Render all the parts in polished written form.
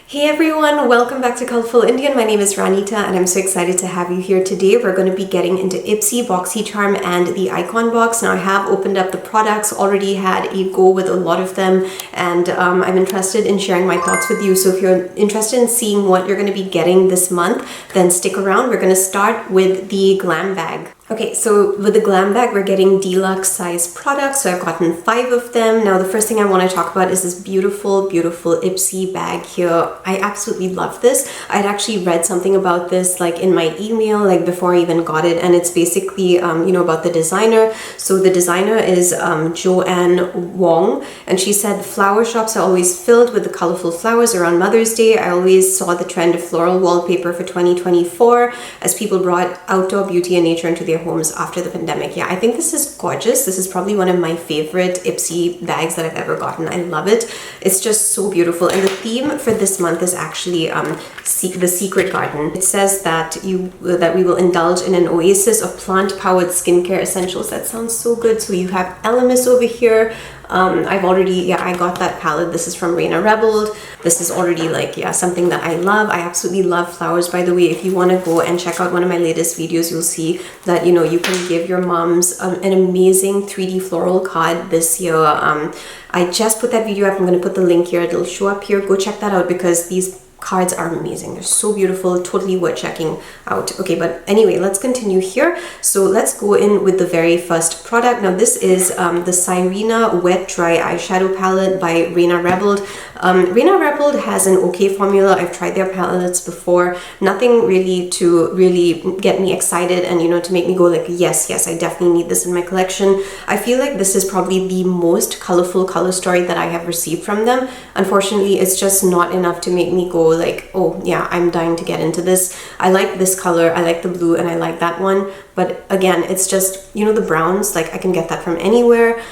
Hey everyone, welcome back to Colourful Indian. My name is Ranita and I'm so excited to have you here today. We're going to be getting into Ipsy, Boxycharm and the Icon Box. Now I have opened up the products, already had a go with a lot of them, and I'm interested in sharing my thoughts with you. So if you're interested in seeing what you're going to be getting this month, then stick around. We're going to start with the Glam bag. Okay, so with the Glam bag, we're getting deluxe size products. So I've gotten 5 of them. Now, the first thing I want to talk about is this beautiful, beautiful Ipsy bag here. I absolutely love this. I'd actually read something about this like in my email, like before I even got it. And it's basically, about the designer. So the designer is Joanne Wong. And she said, flower shops are always filled with the colorful flowers around Mother's Day. I always saw the trend of floral wallpaper for 2024 as people brought outdoor beauty and nature into their homes after the pandemic. Yeah, I think this is gorgeous. This is probably one of my favorite Ipsy bags that I've ever gotten. I love it. It's just so beautiful. And the theme for this month is actually the Secret Garden. It says that we will indulge in an oasis of plant-powered skincare essentials. That sounds so good. So you have Elemis over here. I got that palette. This is from Reina Rebelled. This is already something that I love. I absolutely love flowers, by the way. If you want to go and check out one of my latest videos, you'll see that, you can give your moms an amazing 3D floral card this year. I just put that video up. I'm going to put the link here. It'll show up here. Go check that out because these cards are amazing. They're so beautiful, totally worth checking out. Okay, but anyway, let's continue here. So let's go in with the very first product. Now this is the Sirena Wet Dry Eyeshadow Palette by Reina Rebelled. Reina Rebelled has an okay formula. I've tried their palettes before. Nothing really to get me excited and to make me go like, yes, I definitely need this in my collection. I feel like this is probably the most colorful color story that I have received from them. Unfortunately, it's just not enough to make me go like, oh yeah, I'm dying to get into this. I like this color, I like the blue, and I like that one. But again, it's just, the browns, like I can get that from anywhere.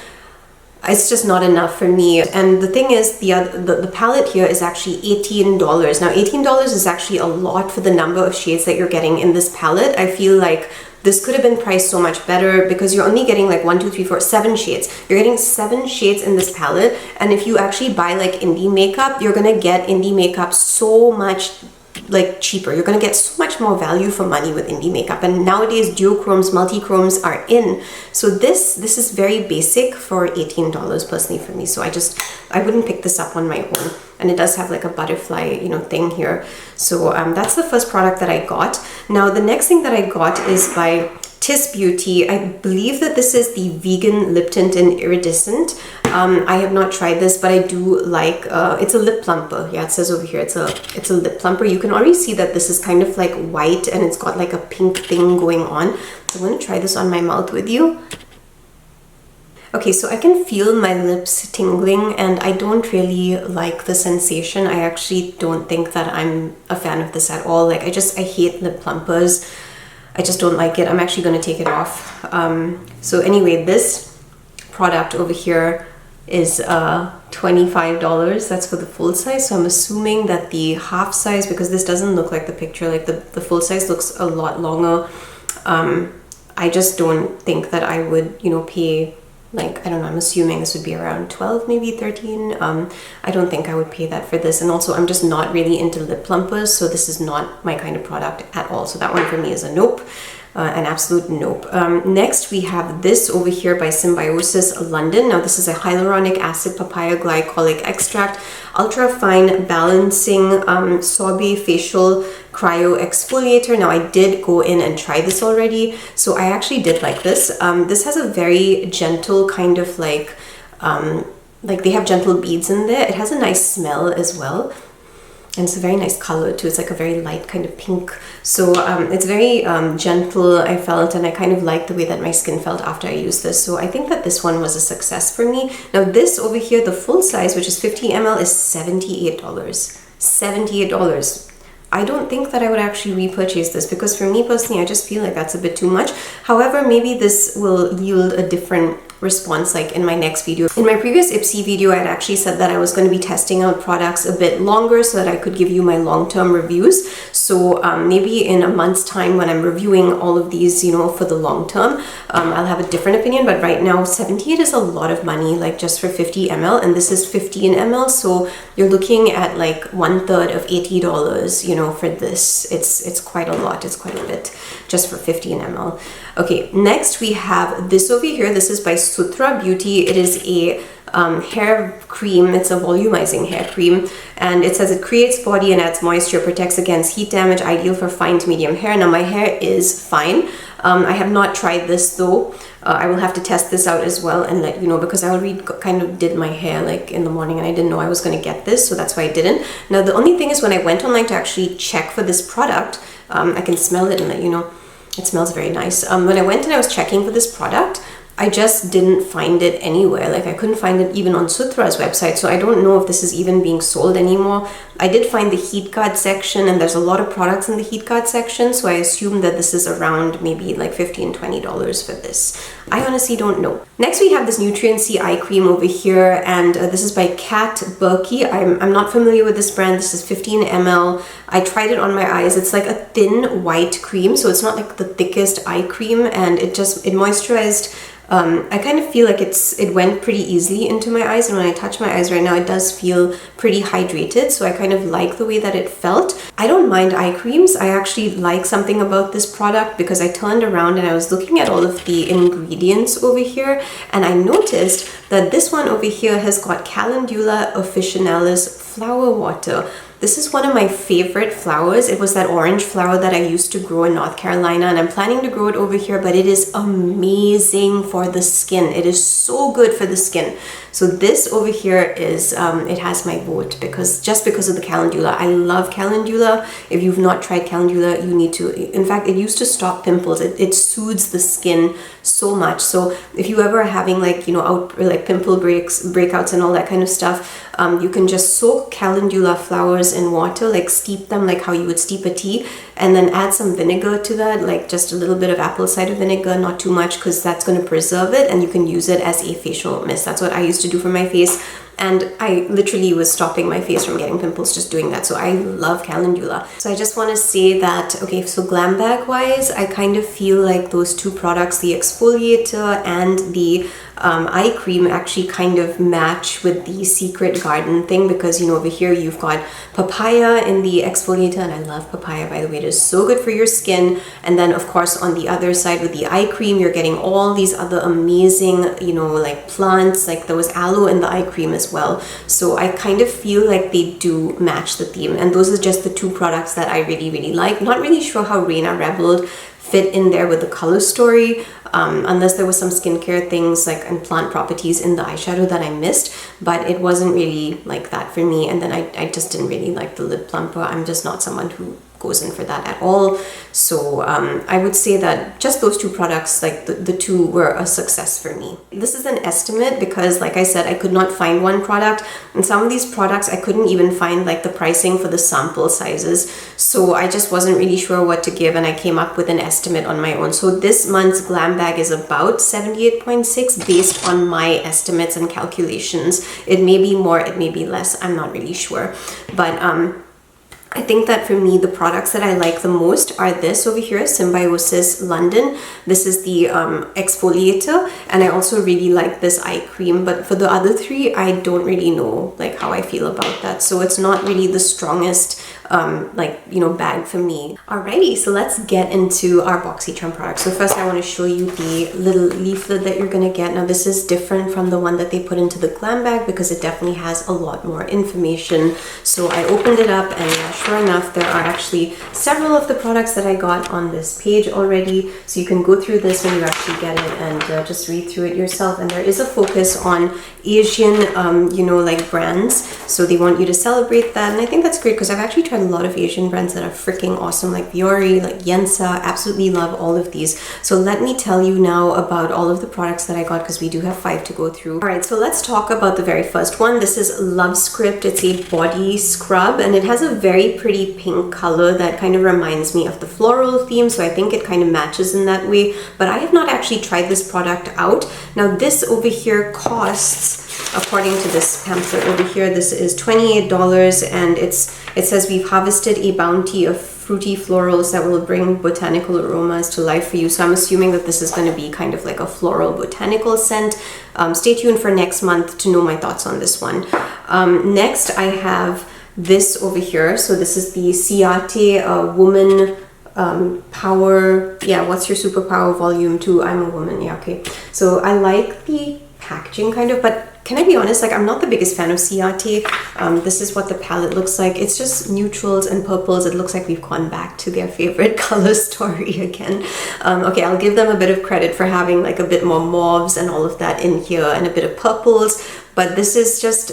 It's just not enough for me. And the thing is, the palette here is actually $18. Now, $18 is actually a lot for the number of shades that you're getting in this palette. I feel like this could have been priced so much better because you're only getting like 1, 2, 3, 4, 7 shades. You're getting 7 shades in this palette. And if you actually buy like indie makeup, you're gonna get indie makeup so much cheaper. You're gonna get so much more value for money with indie makeup. And nowadays duochromes, multi-chromes are in. So this is very basic for $18 personally for me. So I wouldn't pick this up on my own. And it does have like a butterfly, thing here. So that's the first product that I got. Now the next thing that I got is by Tis Beauty. I believe that this is the vegan lip tint in iridescent. I have not tried this, but I do like, it's a lip plumper. Yeah, it says over here, it's a lip plumper. You can already see that this is kind of like white and it's got like a pink thing going on. So I'm going to try this on my mouth with you. Okay, so I can feel my lips tingling and I don't really like the sensation. I actually don't think that I'm a fan of this at all. I hate lip plumpers. I just don't like it. I'm actually going to take it off. So anyway, this product over here is $25. That's for the full size. So I'm assuming that the half size, because this doesn't look like the picture, like the full size looks a lot longer. I just don't think that I would, pay, I don't know, I'm assuming this would be around 12, maybe 13. I don't think I would pay that for this. And also I'm just not really into lip plumpers, so this is not my kind of product at all. So that one for me is a nope, an absolute nope. Next we have this over here by Symbiosis London. Now this is a hyaluronic acid papaya glycolic extract, ultra fine balancing sorbet facial cryo exfoliator. Now I did go in and try this already, so I actually did like this. This has a very gentle kind of like they have gentle beads in there. It has a nice smell as well. And it's a very nice color too. It's like a very light kind of pink. So it's very gentle, I felt, and I kind of liked the way that my skin felt after I used this. So I think that this one was a success for me. Now this over here, the full size, which is 50 ml, is $78. $78. I don't think that I would actually repurchase this because for me personally, I just feel like that's a bit too much. However, maybe this will yield a different response like in my next video. In my previous Ipsy video, I had actually said that I was going to be testing out products a bit longer so that I could give you my long-term reviews. So maybe in a month's time when I'm reviewing all of these, you know, for the long term, I'll have a different opinion. But right now 78 is a lot of money, like just for 50 ml, and this is 15 ml, so you're looking at like 1/3 of $80, you know, for this. It's quite a lot. It's quite a bit just for 15 ml. Okay, next we have this over here. This is by Sutra Beauty. It is a hair cream. It's a volumizing hair cream, and it says it creates body and adds moisture, protects against heat damage, ideal for fine to medium hair. Now my hair is fine. I have not tried this though. I will have to test this out as well and let you know, because I already kind of did my hair like in the morning and I didn't know I was going to get this, so that's why I didn't. Now the only thing is, when I went online to actually check for this product, I can smell it and let you know. It smells very nice. When I went and I was checking for this product, I just didn't find it anywhere. Like I couldn't find it even on Sutra's website, so I don't know if this is even being sold anymore. I did find the heat guard section, and there's a lot of products in the heat guard section, so I assume that this is around maybe like $15-20 for this. I honestly don't know. Next we have this Nutrient C eye cream over here, and this is by Kat Berkey. I'm not familiar with this brand. This is 15 ml. I tried it on my eyes. It's like a thin white cream, so it's not like the thickest eye cream, and it moisturized. I kind of feel like it went pretty easily into my eyes, and when I touch my eyes right now, it does feel pretty hydrated, so I kind of like the way that it felt. I don't mind eye creams. I actually like something about this product, because I turned around and I was looking at all of the ingredients over here, and I noticed that this one over here has got Calendula officinalis flower water. This is one of my favorite flowers. It was that orange flower that I used to grow in North Carolina, and I'm planning to grow it over here, but it is amazing for the skin. It is so good for the skin. So this over here is, it has my vote, just because of the calendula. I love calendula. If you've not tried calendula, you need to. In fact, it used to stop pimples. It soothes the skin so much. So if you ever are having like, you know, like pimple breakouts and all that kind of stuff, you can just soak calendula flowers in water, like steep them like how you would steep a tea, and then add some vinegar to that, like just a little bit of apple cider vinegar, not too much, because that's going to preserve it, and you can use it as a facial mist. That's what I used to do for my face, and I literally was stopping my face from getting pimples just doing that. So I love calendula. So I just want to say that, okay, so Glambag wise, I kind of feel like those two products, the exfoliator and the eye cream, actually kind of match with the Secret Garden thing, because, you know, over here you've got papaya in the exfoliator, and I love papaya, by the way. It is so good for your skin. And then of course on the other side with the eye cream, you're getting all these other amazing, you know, like plants, like there was aloe in the eye cream as well. So I kind of feel like they do match the theme, and those are just the two products that I really like. Not really sure how Reina Rebelled fit in there with the color story, unless there was some skincare things like and plant properties in the eyeshadow that I missed, but it wasn't really like that for me. And then I just didn't really like the lip plumper. I'm just not someone who goes in for that at all. So I would say that just those two products, like the two were a success for me. This is an estimate because, like I said, I could not find one product, and some of these products I couldn't even find like the pricing for the sample sizes, so I just wasn't really sure what to give, and I came up with an estimate on my own. So this month's Glambag is about 78.6 based on my estimates and calculations. It may be more, it may be less, I'm not really sure, but I think that for me, the products that I like the most are this over here, Symbiosis London. This is the exfoliator, and I also really like this eye cream. But for the other three, I don't really know like how I feel about that. So it's not really the strongest like, you know, bag for me. Alrighty, so let's get into our Boxycharm products. So first I want to show you the little leaflet that you're gonna get. Now this is different from the one that they put into the Glam bag because it definitely has a lot more information. So I opened it up, and sure enough, there are actually several of the products that I got on this page already. So you can go through this when you actually get it and just read through it yourself. And there is a focus on Asian, you know, like brands. So they want you to celebrate that. And I think that's great because I've actually tried a lot of Asian brands that are freaking awesome, like Biore, like Yensa. Absolutely love all of these. So let me tell you now about all of the products that I got, because we do have 5 to go through. All right, so let's talk about the very first one. This is Love Script. It's a body scrub, and it has a very pretty pink color that kind of reminds me of the floral theme, so I think it kind of matches in that way. But I have not actually tried this product out. Now this over here costs, according to this pamphlet over here, this is $28, and it says we've harvested a bounty of fruity florals that will bring botanical aromas to life for you. So I'm assuming that this is going to be kind of like a floral botanical scent. Stay tuned for next month to know my thoughts on this one. Next, I have this over here. So this is the Ciate Woman Power. Yeah, what's your superpower volume 2? I'm a woman. Yeah, okay. So I like the packaging kind of, but can I be honest, like I'm not the biggest fan of Ciate. This is what the palette looks like. It's just neutrals and purples. It looks like we've gone back to their favorite color story again. Okay, I'll give them a bit of credit for having like a bit more mauves and all of that in here and a bit of purples, but this is just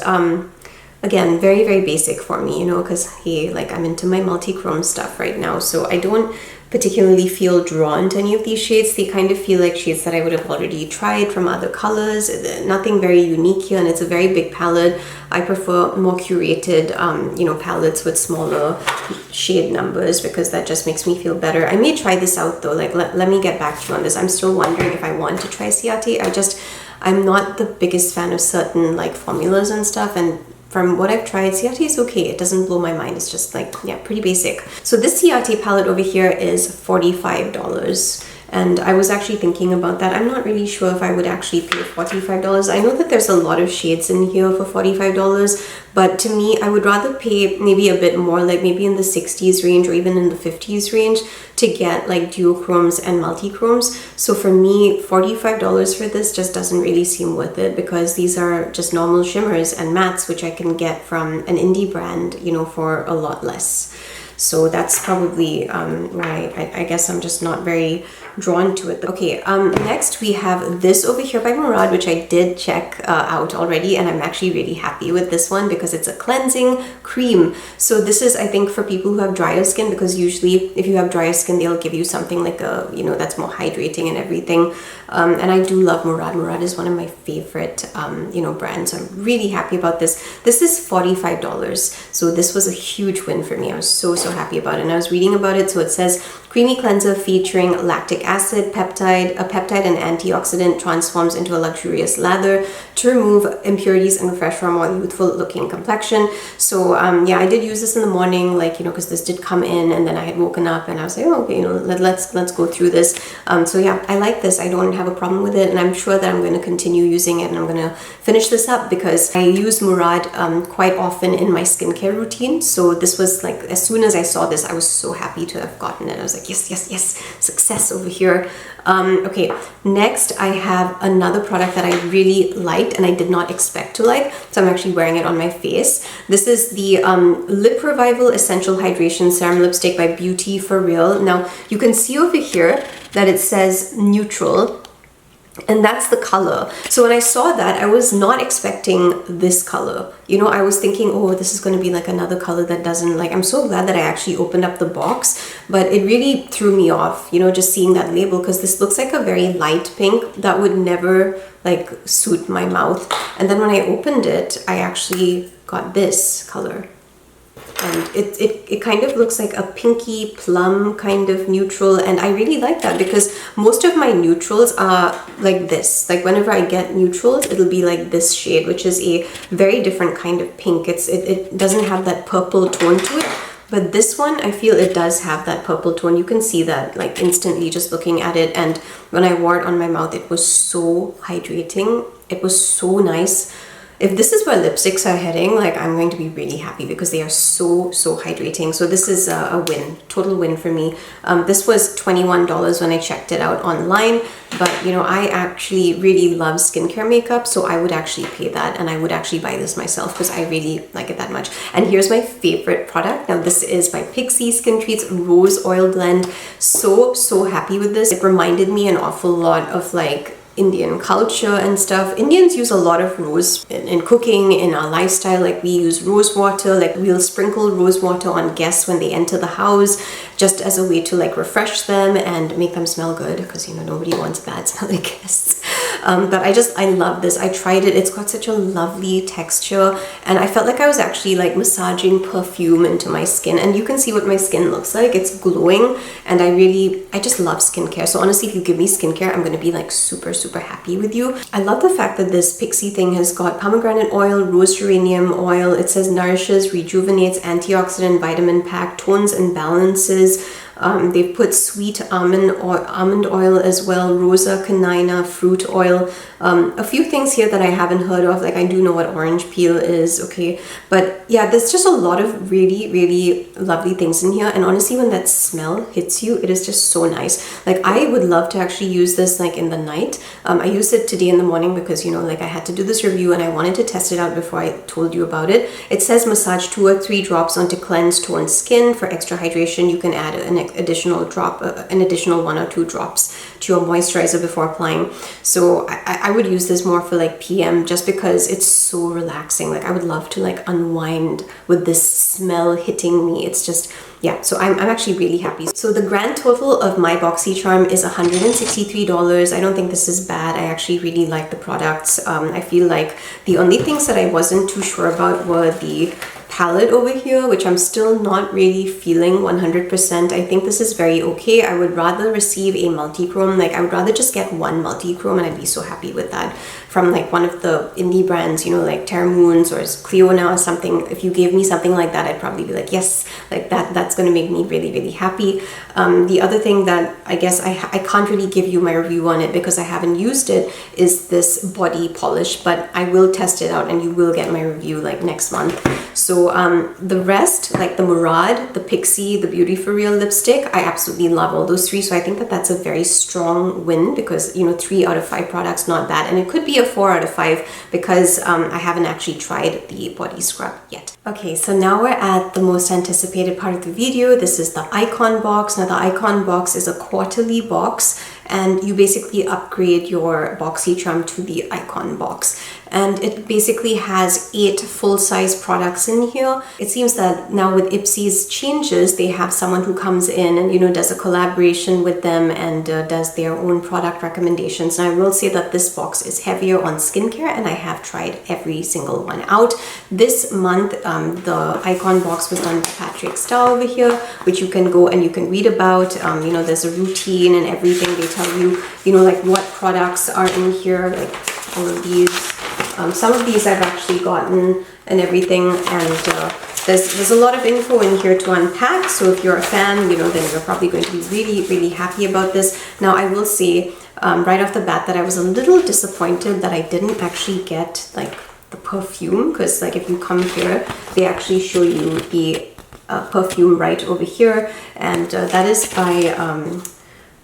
again very, very basic for me, you know, because hey, like I'm into my multi-chrome stuff right now, so I don't particularly feel drawn to any of these shades. They kind of feel like shades that I would have already tried from other colors. Nothing very unique here, and it's a very big palette. I prefer more curated, you know, palettes with smaller shade numbers because that just makes me feel better. I may try this out though. Like, let me get back to you on this. I'm still wondering if I want to try Ciate. I'm not the biggest fan of certain like formulas and stuff, and from what I've tried, Ciate is okay. It doesn't blow my mind. It's just like, yeah, pretty basic. So this Ciate palette over here is $45. And I was actually thinking about that. I'm not really sure if I would actually pay $45. I know that there's a lot of shades in here for $45, but to me, I would rather pay maybe a bit more, like maybe in the 60s range or even in the 50s range to get like duochromes and multichromes. So for me, $45 for this just doesn't really seem worth it because these are just normal shimmers and mattes, which I can get from an indie brand, you know, for a lot less. So that's probably why I guess I'm just not very drawn to it. Okay, next we have this over here by Murad, which I did check out already, and I'm actually really happy with this one because it's a cleansing cream. So this is, I think, for people who have drier skin, because usually if you have drier skin, they'll give you something like a, you know, that's more hydrating and everything. And I do love Murad. Murad is one of my favorite, you know, brands. So I'm really happy about this. This is $45. So this was a huge win for me. I was so happy about it. And I was reading about it. So it says, creamy cleanser featuring lactic acid, a peptide and antioxidant, transforms into a luxurious lather to remove impurities and refresh for a more youthful looking complexion. So yeah, I did use this in the morning, like, you know, because this did come in, and then I had woken up and I was like, oh, okay, you know, let's go through this. So yeah, I like this. I don't have a problem with it, and I'm sure that I'm going to continue using it, and I'm going to finish this up because I use Murad quite often in my skincare routine. So this was like, as soon as I saw this, I was so happy to have gotten it. I was like, yes, success over here. Okay, next I have another product that I really liked and I did not expect to like, so I'm actually wearing it on my face. This is the Lip Revival Essential Hydration Serum Lipstick by Beauty For Real. Now you can see over here that it says neutral, and that's the color. So when I saw that, I was not expecting this color. You know, I was thinking, oh, this is going to be like another color that doesn't, like, I'm so glad that I actually opened up the box, but it really threw me off, you know, just seeing that label, because this looks like a very light pink that would never like suit my mouth. And then when I opened it, I actually got this color. And it kind of looks like a pinky plum kind of neutral, and I really like that because most of my neutrals are like this. Like whenever I get neutrals, it'll be like this shade, which is a very different kind of pink. It doesn't have that purple tone to it, but this one, I feel it does have that purple tone. You can see that like instantly just looking at it, and when I wore it on my mouth, it was so hydrating. It was so nice. If this is where lipsticks are heading, like, I'm going to be really happy because they are so hydrating. So this is a win, total win for me. This was $21 when I checked it out online, but you know, I actually really love skincare makeup, so I would actually pay that, and I would actually buy this myself because I really like it that much. And here's my favorite product. Now this is by Pixi Skin Treats Rose Oil Blend. So happy with this. It reminded me an awful lot of like Indian culture and stuff. Indians use a lot of rose in cooking, in our lifestyle. Like we use rose water, like we'll sprinkle rose water on guests when they enter the house, just as a way to like refresh them and make them smell good, because you know, nobody wants bad smelling guests. But I love this. I tried it. It's got such a lovely texture, and I felt like I was actually like massaging perfume into my skin, and you can see what my skin looks like. It's glowing, and I just love skincare. So honestly, if you give me skincare, I'm gonna be like super happy with you. I love the fact that this Pixie thing has got pomegranate oil, rose geranium oil. It says nourishes, rejuvenates, antioxidant, vitamin pack, tones and balances. They've put sweet almond oil as well, rosa canina, fruit oil. A few things here that I haven't heard of, like I do know what orange peel is, okay? But yeah, there's just a lot of really lovely things in here. And honestly, when that smell hits you, it is just so nice. Like I would love to actually use this like in the night. I used it today in the morning because, you know, like I had to do this review and I wanted to test it out before I told you about it. It says massage 2 or 3 drops onto cleansed, toned skin. For extra hydration, you can add an additional 1 or 2 drops to your moisturizer before applying. So I would use this more for like PM, just because it's so relaxing. Like I would love to like unwind with this smell hitting me. It's just, yeah, so I'm actually really happy. So the grand total of my Boxycharm is $163. I don't think this is bad. I actually really like the products. I feel like the only things that I wasn't too sure about were the palette over here, which I'm still not really feeling 100%. I think this is very okay. I would rather receive a multi-chrome. Like I would rather just get one multi-chrome and I'd be so happy with that from like one of the indie brands, you know, like Terra Moons or Cleona or something. If you gave me something like that, I'd probably be like, yes, like that's going to make me really happy. The other thing that I guess I can't really give you my review on it because I haven't used it is this body polish, but I will test it out and you will get my review like next month. So the rest, like the Murad, the Pixie, the Beauty For Real lipstick, I absolutely love all those 3. So I think that that's a very strong win because, you know, 3 out of 5 products, not bad. And it could be a 4 out of 5 because I haven't actually tried the body scrub yet. Okay, so now we're at the most anticipated part of the video. This is the Icon box. Now the Icon box is a quarterly box and you basically upgrade your Boxycharm to the Icon box. And it basically has 8 full-size products in here. It seems that now with Ipsy's changes, they have someone who comes in and, you know, does a collaboration with them and does their own product recommendations. And I will say that this box is heavier on skincare and I have tried every single one out. This month, the Icon box was done by Patrick Starr over here, which you can go and you can read about. You know, there's a routine and everything. They tell you, you know, like what products are in here, like all of these. Some of these I've actually gotten and everything, and there's a lot of info in here to unpack. So if you're a fan, you know, then you're probably going to be really happy about this. Now I will say right off the bat that I was a little disappointed that I didn't actually get like the perfume, because like if you come here, they actually show you the perfume right over here, and that is by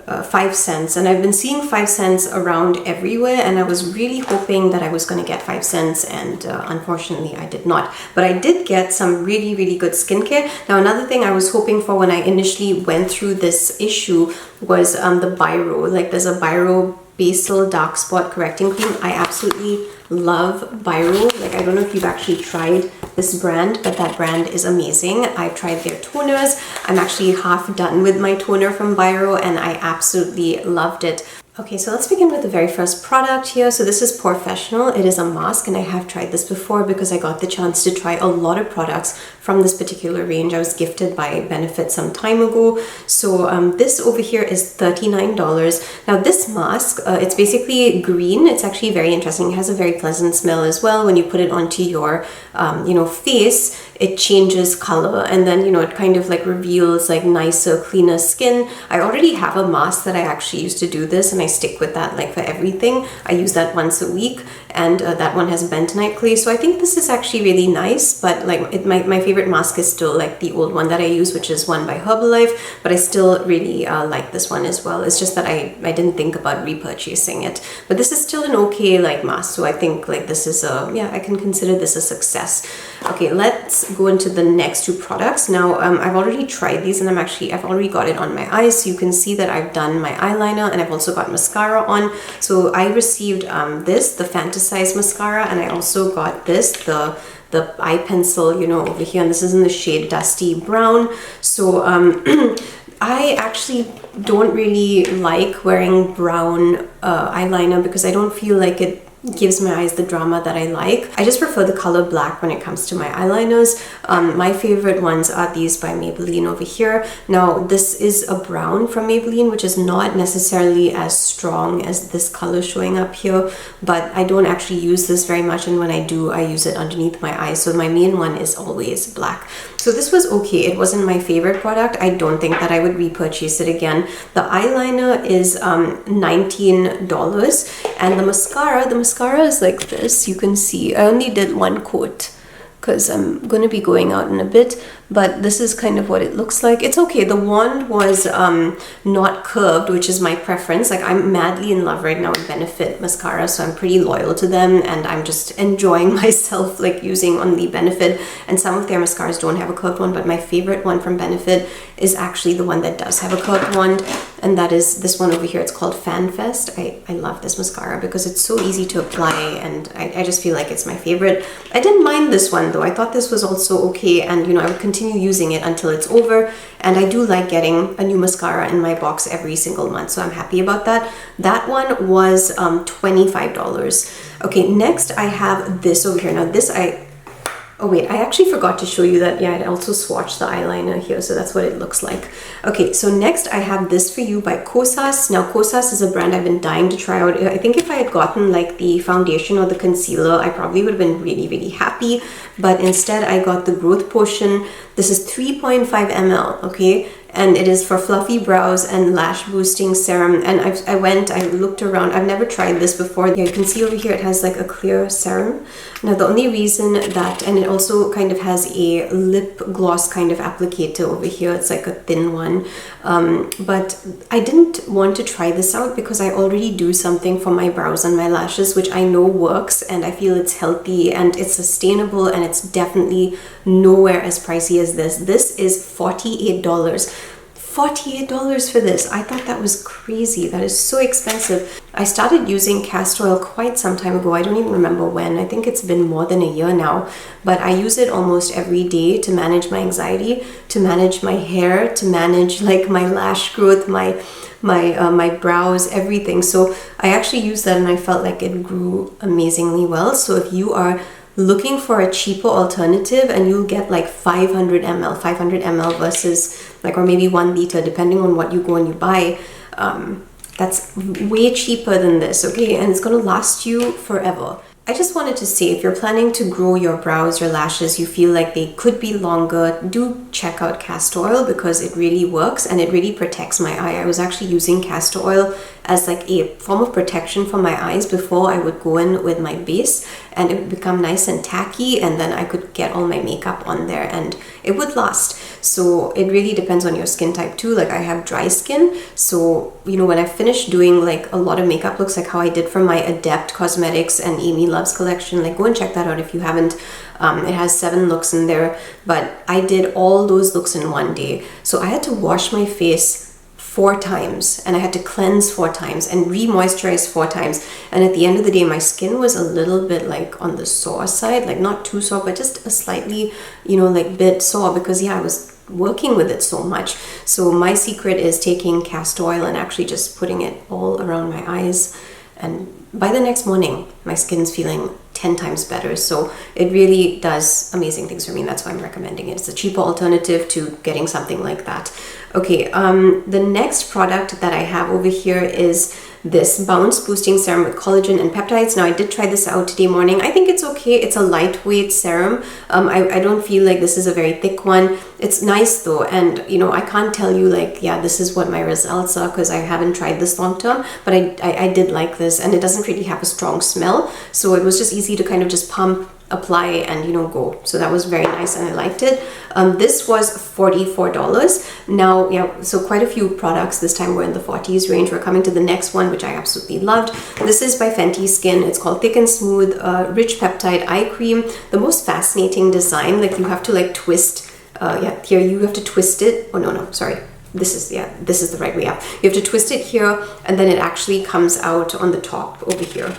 5 cents, and I've been seeing 5 cents around everywhere, and I was really hoping that I was going to get 5 cents, and unfortunately I did not. But I did get some really good skincare. Now another thing I was hoping for when I initially went through this issue was the Biro. Like there's a Biro Basil Dark Spot Correcting Cream. I absolutely love Biro. Like I don't know if you've actually tried this brand, but that brand is amazing. I've tried their toners. I'm actually half done with my toner from Biro and I absolutely loved it. Okay, so let's begin with the very first product here. So this is Professional. It is a mask, and I have tried this before because I got the chance to try a lot of products from this particular range. I was gifted by Benefit some time ago. So this over here is $39. Now this mask, it's basically green. It's actually very interesting. It has a very pleasant smell as well. When you put it onto your, you know, face, it changes color, and then, you know, it kind of like reveals like nicer, cleaner skin. I already have a mask that I actually used to do this, and I stick with that like for everything. I use that once a week, and that one has bentonite clay. So I think this is actually really nice, but like my favorite mask is still like the old one that I use, which is one by Herbalife, but I still really like this one as well. It's just that I didn't think about repurchasing it, but this is still an okay like mask. So I think like this is a, yeah, I can consider this a success. Okay, let's go into the next 2 products. Now I've already tried these, and I've already got it on my eyes, so you can see that I've done my eyeliner and I've also got mascara on. So I received this, the Fantasize mascara, and I also got this, the eye pencil, you know, over here, and this is in the shade Dusty Brown. So I actually don't really like wearing brown eyeliner because I don't feel like it gives my eyes the drama that I like. I just prefer the color black when it comes to my eyeliners. My favorite ones are these by Maybelline over here. Now this is a brown from Maybelline, which is not necessarily as strong as this color showing up here, but I don't actually use this very much, and when I do, I use it underneath my eyes. So my main one is always black. So this was okay. It wasn't my favorite product. I don't think that I would repurchase it again. The eyeliner is $19, and the mascara is like this. You can see I only did one coat because I'm going to be going out in a bit, but this is kind of what it looks like. It's okay. The wand was not curved, which is my preference. Like, I'm madly in love right now with Benefit mascara, so I'm pretty loyal to them, and I'm just enjoying myself like using only Benefit. And some of their mascaras don't have a curved one, but my favorite one from Benefit is actually the one that does have a curved wand, and that is this one over here. It's called Fan Fest. I love this mascara because it's so easy to apply, and I just feel like it's my favorite. I didn't mind this one though. I thought this was also okay, and you know, I would continue using it until it's over, and I do like getting a new mascara in my box every single month, so I'm happy about that. That one was $25. Okay, next I have this over here. Now this oh wait, I actually forgot to show you that. Yeah, I also swatched the eyeliner here, so that's what it looks like. Okay, so next I have this for you by Kosas. Now Kosas is a brand I've been dying to try out. I think if I had gotten like the foundation or the concealer, I probably would have been really happy, but instead I got the Growth Potion. This is 3.5 ml, okay? And it is for fluffy brows and lash boosting serum. And I looked around. I've never tried this before. Yeah, you can see over here it has like a clear serum. Now the only reason that, and it also kind of has a lip gloss kind of applicator over here. It's like a thin one. But I didn't want to try this out because I already do something for my brows and my lashes, which I know works, and I feel it's healthy and it's sustainable, and it's definitely nowhere as pricey as this. This is $48. $48 for this. I thought that was crazy. That is so expensive. I started using castor oil quite some time ago. I don't even remember when. I think it's been more than a year now, but I use it almost every day to manage my anxiety, to manage my hair, to manage like my lash growth, my brows, everything. So I actually used that and I felt like it grew amazingly well. So if you are looking for a cheaper alternative, and you'll get like 500 ml versus like, or maybe 1 liter, depending on what you go and you buy, that's way cheaper than this, okay? And it's gonna last you forever. I just wanted to say, if you're planning to grow your brows, your lashes, you feel like they could be longer, do check out castor oil because it really works and it really protects my eye. I was actually using castor oil as like a form of protection for my eyes before I would go in with my base, and it would become nice and tacky, and then I could get all my makeup on there and it would last. So it really depends on your skin type too. Like, I have dry skin, so you know, when I finished doing like a lot of makeup looks, like how I did for my Adept Cosmetics and Amy Loves collection, like go and check that out if you haven't. It has 7 looks in there, but I did all those looks in one day. So I had to wash my face 4 times, and I had to cleanse 4 times and re-moisturize 4 times. And at the end of the day, my skin was a little bit like on the sore side, like not too sore, but just a slightly, you know, like bit sore, because yeah, I was working with it so much. So my secret is taking castor oil and actually just putting it all around my eyes, and by the next morning my skin's feeling 10 times better. So it really does amazing things for me, and that's why I'm recommending it. It's a cheaper alternative to getting something like that. Okay, the next product that I have over here is this Bounce Boosting Serum with collagen and peptides. Now I did try this out today morning. I think it's okay. It's a lightweight serum. I don't feel like this is a very thick one. It's nice though, and you know, I can't tell you like, yeah, this is what my results are because I haven't tried this long term, but I did like this, and it doesn't really have a strong smell, so it was just easy to kind of just pump, apply, and you know, go. So that was very nice and I liked it. This was $44. Now yeah, so quite a few products this time were in the 40s range. We're coming to the next one, which I absolutely loved. This is by Fenty Skin. It's called Thick and Smooth Rich Peptide Eye Cream. The most fascinating design, like you have to like twist, yeah, here you have to twist it. Oh no, sorry. This is the right way up. You have to twist it here, and then it actually comes out on the top over here.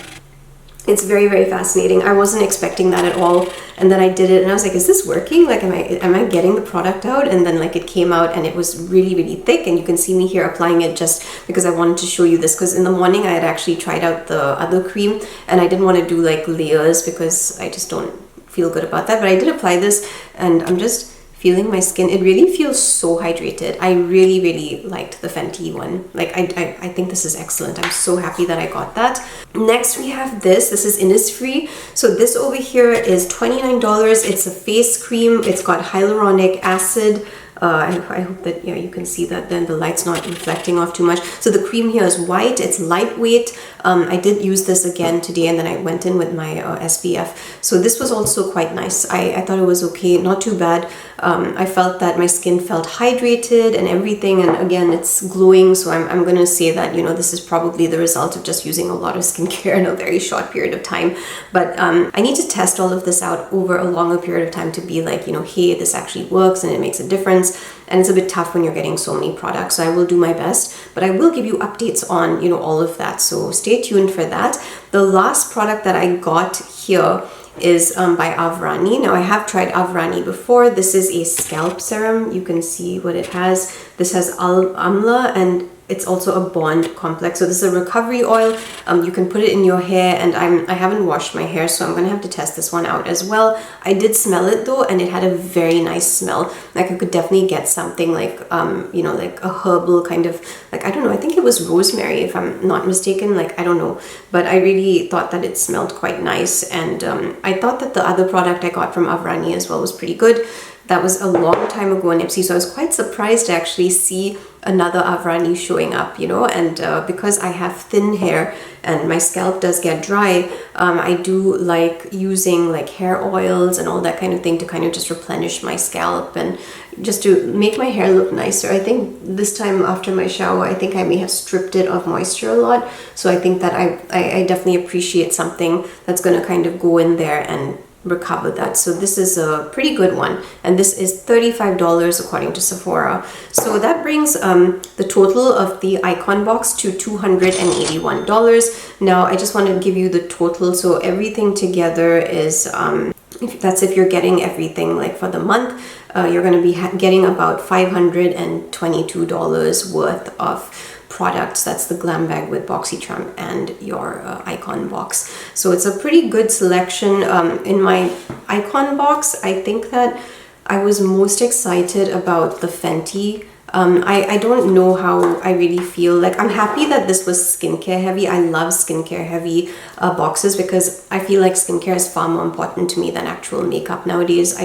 It's very, very fascinating. I wasn't expecting that at all. And then I did it and I was like, is this working? Like, am I getting the product out? And then like it came out and it was really, really thick. And you can see me here applying it just because I wanted to show you this, because in the morning I had actually tried out the other cream and I didn't want to do like layers because I just don't feel good about that. But I did apply this and I'm just feeling my skin. It really feels so hydrated. I really, really liked the Fenty one. Like I think this is excellent. I'm so happy that I got that. Next we have this. This is Innisfree. So this over here is $29. It's a face cream. It's got hyaluronic acid. I hope that, yeah, you can see that then the light's not reflecting off too much. So the cream here is white, it's lightweight. I did use this again today and then I went in with my SPF. So this was also quite nice. I thought it was okay, not too bad. I felt that my skin felt hydrated and everything, and again, it's glowing. So I'm gonna say that, you know, this is probably the result of just using a lot of skincare in a very short period of time. But I need to test all of this out over a longer period of time to be like, you know, hey, this actually works and it makes a difference. And it's a bit tough when you're getting so many products. So I will do my best, but I will give you updates on, you know, all of that. So stay tuned for that. The last product that I got here is by Avrani. Now I have tried Avrani before. This is a scalp serum. You can see what it has. This has amla and it's also a bond complex. So this is a recovery oil. You can put it in your hair, and I haven't washed my hair, so I'm gonna have to test this one out as well. I did smell it though, and it had a very nice smell. Like I could definitely get something like, you know, like a herbal kind of, like, I don't know, I think it was rosemary if I'm not mistaken, like, I don't know. But I really thought that it smelled quite nice, and I thought that the other product I got from Avrani as well was pretty good. That was a long time ago in Ipsy, so I was quite surprised to actually see another Avrani showing up, you know, and because I have thin hair and my scalp does get dry, I do like using like hair oils and all that kind of thing to kind of just replenish my scalp and just to make my hair look nicer. I think this time after my shower, I think I may have stripped it of moisture a lot, so I think that I definitely appreciate something that's going to kind of go in there and recover that. So this is a pretty good one, and this is $35 according to Sephora. So that brings the total of the Icon box to $281. Now I just want to give you the total. So everything together is if you're getting everything like for the month, you're going to be getting about $522 worth of products. That's the Glambag with Boxycharm and your Icon box. So it's a pretty good selection. In my Icon box, I think that I was most excited about the Fenty. I don't know how I really feel. Like, I'm happy that this was skincare heavy. I love skincare heavy boxes because I feel like skincare is far more important to me than actual makeup nowadays.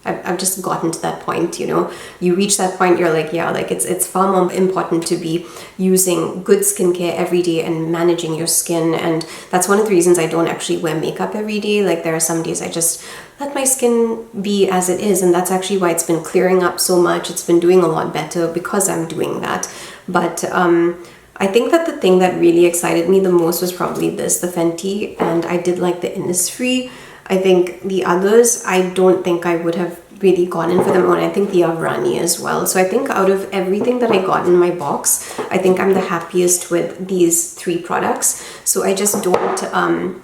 I've just gotten to that point, you know. You reach that point, you're like, yeah, like it's far more important to be using good skincare every day and managing your skin. And that's one of the reasons I don't actually wear makeup every day. Like, there are some days I just let my skin be as it is, and that's actually why it's been clearing up so much. It's been doing a lot better because I'm doing that. But I think that the thing that really excited me the most was probably this, the Fenty, and I did like the Innisfree. I think the others, I don't think I would have really gone in for them, and I think the Avrani as well. So I think out of everything that I got in my box, I think I'm the happiest with these three products. So I just don't,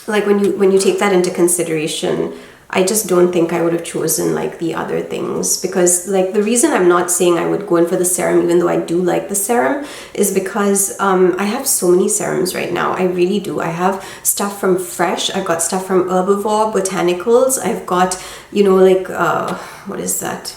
like when you take that into consideration, I just don't think I would have chosen like the other things, because like the reason I'm not saying I would go in for the serum, even though I do like the serum, is because I have so many serums right now. I really do. I have stuff from Fresh. I've got stuff from Herbivore Botanicals. I've got, you know, like, what is that?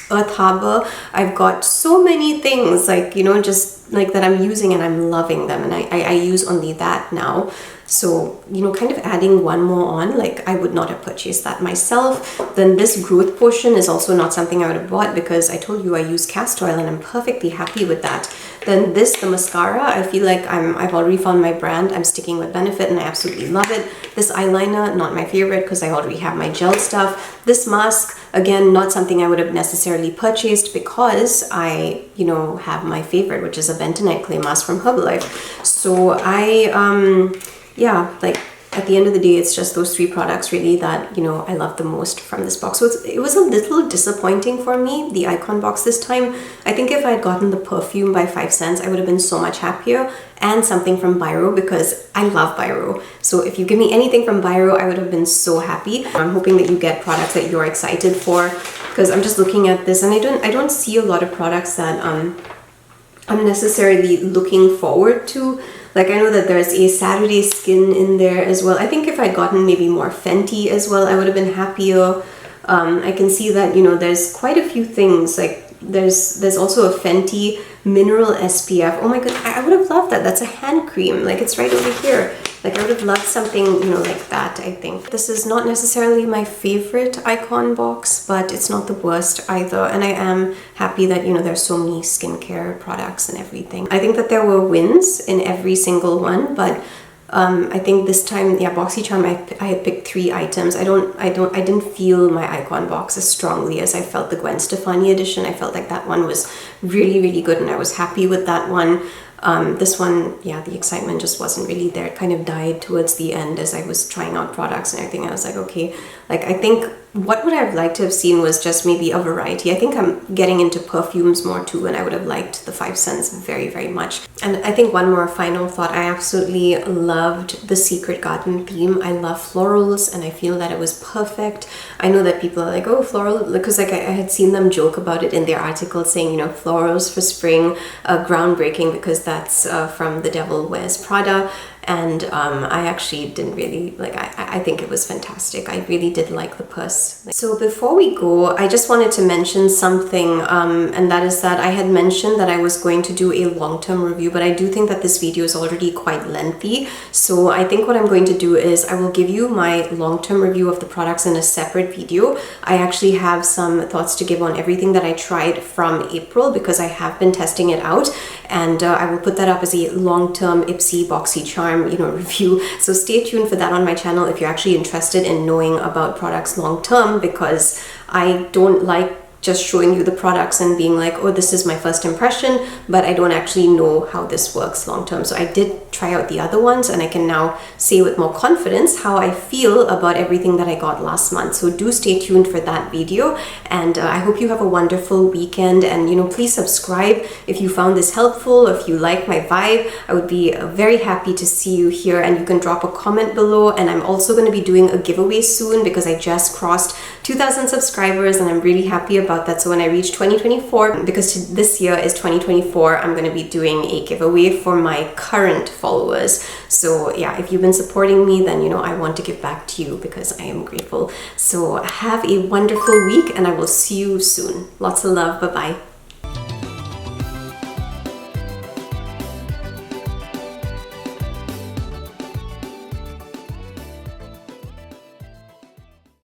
Earth Harbor. I've got so many things, like, you know, just like that I'm using and I'm loving them, and I use only that now. So, you know, kind of adding one more on, like I would not have purchased that myself. Then this growth potion is also not something I would have bought because I told you I use castor oil and I'm perfectly happy with that. Then this, the mascara, I feel like I've already found my brand. I'm sticking with Benefit and I absolutely love it. This eyeliner, not my favorite because I already have my gel stuff. This mask, again, not something I would have necessarily purchased because I, you know, have my favorite, which is a bentonite clay mask from Herbalife. So yeah, like at the end of the day, it's just those 3 products really that, you know, I love the most from this box. So it was a little disappointing for me, the Icon box this time. I think if I had gotten the perfume by 5 cents, I would have been so much happier, and something from Biro, because I love Biro. So if you give me anything from Biro, I would have been so happy. I'm hoping that you get products that you're excited for, because I'm just looking at this and I don't see a lot of products that I'm necessarily looking forward to. Like, I know that there's a Saturday Skin in there as well. I think if I'd gotten maybe more Fenty as well, I would have been happier. I can see that, you know, there's quite a few things. Like, there's also a Fenty Mineral SPF. Oh my god, I would have loved that. That's a hand cream. Like, it's right over here. Like, I would have loved something, you know, like that, I think. This is not necessarily my favorite Icon box, but it's not the worst either. And I am happy that, you know, there's so many skincare products and everything. I think that there were wins in every single one, but I think this time, yeah, Boxycharm, I had picked 3 items. I didn't feel my Icon box as strongly as I felt the Gwen Stefani edition. I felt like that one was really, really good, and I was happy with that one. This one, yeah, the excitement just wasn't really there. It kind of died towards the end as I was trying out products and everything. I was like, okay, like, I think what would I have liked to have seen was just maybe a variety. I think I'm getting into perfumes more too, and I would have liked the 5 cents very, very much. And I think one more final thought, I absolutely loved the Secret Garden theme. I love florals, and I feel that it was perfect. I know that people are like, oh, floral, because like I had seen them joke about it in their article saying, you know, florals for spring, groundbreaking, because that's from The Devil Wears Prada. And I actually didn't really, like, I think it was fantastic. I really did like the purse. So before we go, I just wanted to mention something, and that is that I had mentioned that I was going to do a long-term review, but I do think that this video is already quite lengthy. So I think what I'm going to do is I will give you my long-term review of the products in a separate video. I actually have some thoughts to give on everything that I tried from April, because I have been testing it out, and I will put that up as a long-term Ipsy Boxycharm, you know, review. So stay tuned for that on my channel if you're actually interested in knowing about products long term, because I don't like just showing you the products and being like, oh, this is my first impression, but I don't actually know how this works long term. So I did try out the other ones, and I can now say with more confidence how I feel about everything that I got last month. So do stay tuned for that video, and I hope you have a wonderful weekend. And, you know, please subscribe if you found this helpful, if you like my vibe. I would be very happy to see you here, and you can drop a comment below. And I'm also going to be doing a giveaway soon, because I just crossed 2,000 subscribers, and I'm really happy about that. So when I reach 2024, because this year is 2024, I'm going to be doing a giveaway for my current followers. So yeah, if you've been supporting me, then, you know, I want to give back to you, because I am grateful. So have a wonderful week, and I will see you soon. Lots of love. Bye-bye.